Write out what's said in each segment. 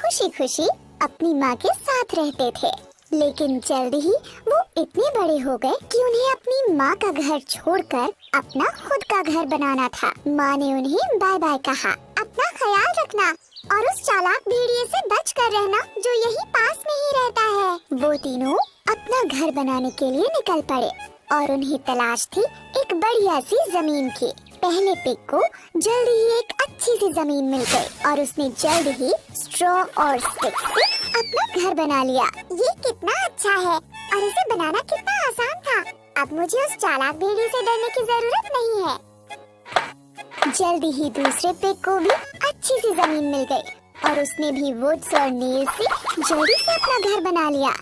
खुशी खुशी अपनी माँ के साथ रहते थे। लेकिन जल्द ही वो इतने बड़े हो गए कि उन्हें अपनी माँ का घर छोड़कर अपना खुद का घर बनाना था। माँ ने उन्हें बाय बाय कहा। अपना ख्याल रखना और उस चालाक भेड़िए से बच कर रहना जो यही पास में ही रहता है। वो तीनों अपना घर बनाने के लिए निकल पड़े और उन्हें तलाश थी एक बढ़िया सी जमीन की। पहले पिग को जल्द ही एक अच्छी सी जमीन मिल गई और उसने जल्द ही स्ट्रॉ और स्टिक से अपना घर बना लिया। ये कितना अच्छा है और इसे बनाना कितना आसान था। अब मुझे उस चालाक भेड़िए से डरने की जरूरत नहीं है। जल्द ही दूसरे पिग को भी अच्छी सी जमीन मिल गई और उसने भी वुड्स और नील से जल्दी से अपना घर बना लिया।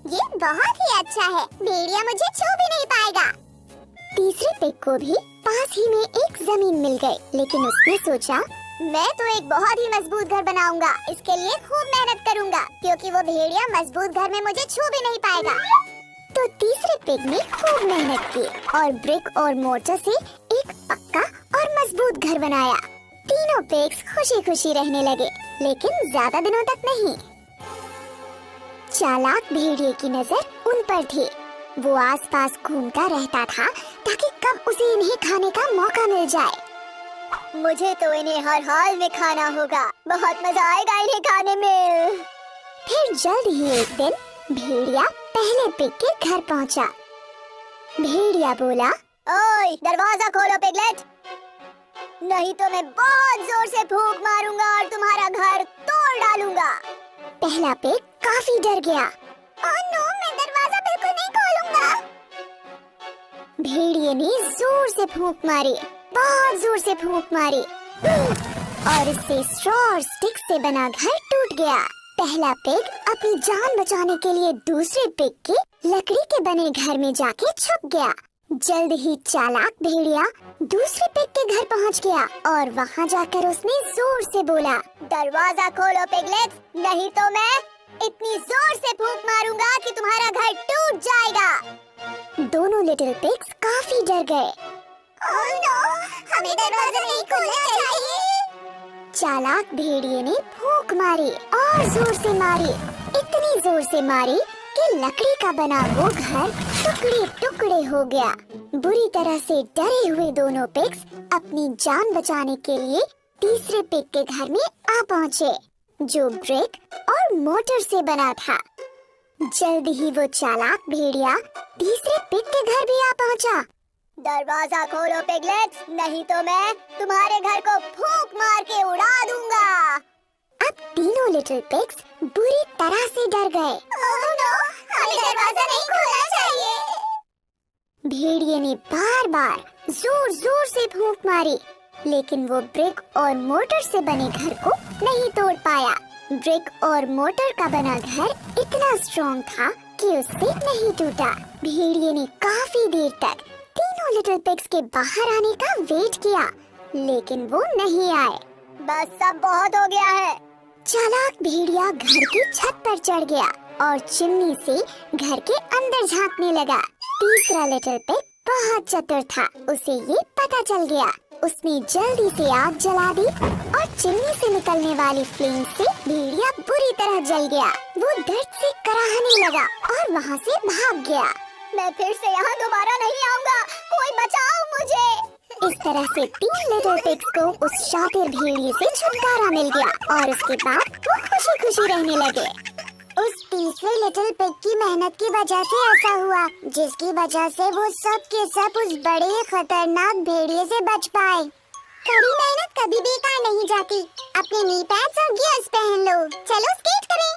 ये बहुत ही अच्छा है, भेड़िया मुझे छू भी नहीं पाएगा। तीसरे पिग को भी पास ही में एक जमीन मिल गई, लेकिन उसने सोचा मैं तो एक बहुत ही मजबूत घर बनाऊंगा। इसके लिए खूब मेहनत करूंगा क्योंकि वो भेड़िया मजबूत घर में मुझे छू भी नहीं पाएगा। तो तीसरे पिग ने खूब मेहनत की और ब्रिक और मोर्टार से एक पक्का और मजबूत घर बनाया। तीनों पिग्स खुशी खुशी रहने लगे, लेकिन ज्यादा दिनों तक नहीं। चालाक भेड़िए की नजर उन पर थी। वो आसपास घूमता रहता था ताकि कब उसे इन्हें खाने का मौका मिल जाए। मुझे तो इन्हें हर हाल में खाना होगा, बहुत मजा आएगा इन्हें खाने में। फिर जल्द ही एक दिन भेड़िया पहले पिग के घर पहुंचा। भेड़िया बोला, ओए दरवाजा खोलो पिगलेट, नहीं तो मैं बहुत जोर से फूंक मारूंगा और तुम्हारा घर तोड़ डालूंगा। पहला पिग काफी डर गया। ओह नो, मैं दरवाजा बिल्कुल नहीं खोलूंगा। भेड़िए ने जोर से फूंक मारी, बहुत जोर से फूंक मारी और इससे स्ट्रॉ और स्टिक से बना घर टूट गया। पहला पिग अपनी जान बचाने के लिए दूसरे पिग के लकड़ी के बने घर में जाके छुप गया। जल्द ही चालाक भेड़िया दूसरे पिग के घर पहुंच गया और वहां जाकर उसने जोर से बोला, दरवाजा खोलो पिगलेट्स, नहीं तो मैं इतनी जोर से फूंक मारूंगा कि तुम्हारा घर टूट जाएगा। दोनों लिटिल पिग्स काफी डर गए। ओह नो, हमें दरवाजा नहीं खोलना चाहिए। चालाक भेड़िए ने फूंक मारी और जोर से मारी, इतनी जोर से मारी कि लकड़ी का बना वो घर टुकड़े टुकड़े हो गया। बुरी तरह से डरे हुए दोनों पिग्स अपनी जान बचाने के लिए तीसरे पिग के घर में आ पहुँचे, जो ब्रिक और मोटर से बना था। जल्द ही वो चालाक भेड़िया तीसरे पिग के घर भी आ पहुँचा। दरवाजा खोलो पिगलेट्स, नहीं तो मैं तुम्हारे घर को फूंक मार के उड़ा दूंगा। अब तीनों लिटिल पिग्स बुरी तरह से डर गए। ओह नो, हमें दरवाजा नहीं खोलना चाहिए। भेड़िए ने बार बार जोर जोर से फूंक मारी, लेकिन वो ब्रिक और मोटर से बने घर को नहीं तोड़ पाया। ब्रिक और मोटर का बना घर इतना स्ट्रॉन्ग था कि उससे नहीं टूटा। भेड़िए ने काफी देर तक तीनों लिटिल पिग्स के बाहर आने का वेट किया, लेकिन वो नहीं आए। बस सब बहुत हो गया है। चालाक भेड़िया घर की छत पर चढ़ गया और चिमनी से घर के अंदर झांकने लगा। तीसरा लिटिल पिग बहुत चतुर था, उसे ये पता चल गया। उसने जल्दी से आग जला दी और चिमनी से निकलने वाली फ्लेम से भेड़िया बुरी तरह जल गया। वो दर्द से कराहने लगा और वहाँ से भाग गया। मैं फिर से यहाँ दोबारा नहीं आऊँगा, कोई बचाओ मुझे। इस तरह से तीन लिटिल पिग्स को उस शातिर भेड़िए से छुटकारा मिल गया और उसके बाद वो खुशी खुशी रहने लगे। उस तीसरे लिटिल पिग की मेहनत की वजह से ऐसा हुआ, जिसकी वजह से वो सब के सब उस बड़े खतरनाक भेड़िए से बच पाए। कड़ी मेहनत कभी बेकार नहीं जाती। अपने नी पैड्स और गियर्स पहन लो, चलो स्केट करें।